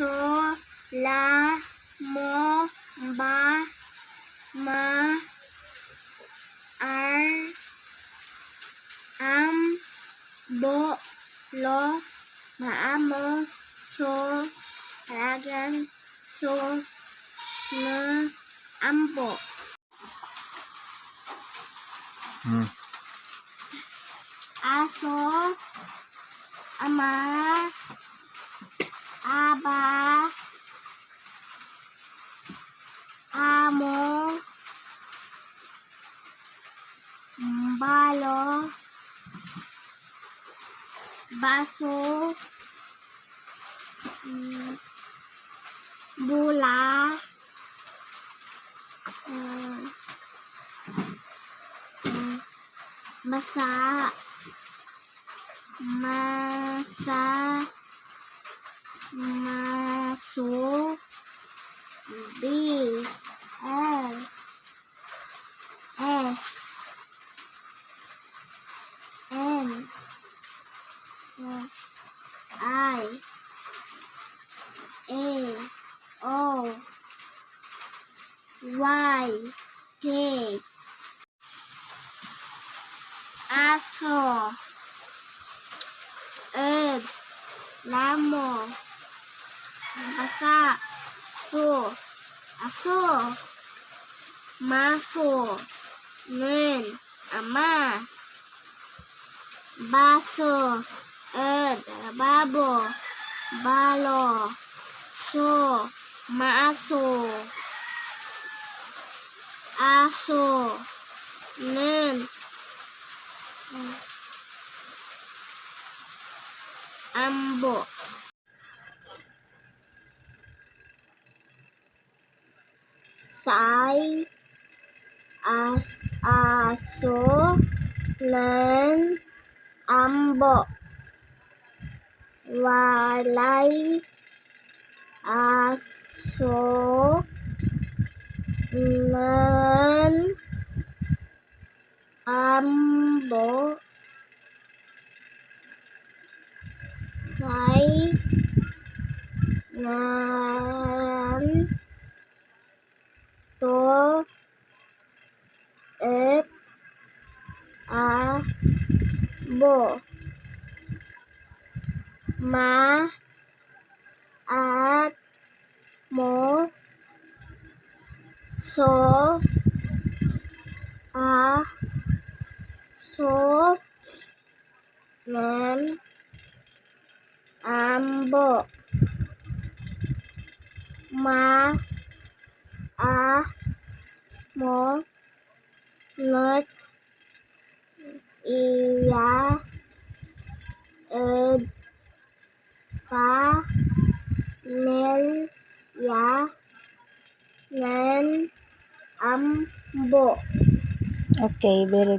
so, la, mo, ba, ma, ar, am, bo, lo, maamo, so, halagan, so, na, ampo. Aso, ama, aba, amo, balo, baso, bula, masa, masa, maso, B, L, S, N, I, A, O, Y, K. Aso, ed, lamo, basa, so, aso, maso, nen, ama, baso, ed, babo, balo, so, maaso, aso, nen, ambo. Say, aso, nen, ambo. Walay, aso, nen, ambo. Say, nan, to, et, bo. Ma, at, mo, so, so, nen, ambo. Ma, mo, net, iya, ed, pa, nel, ya, nen, ambo. Okay, very good.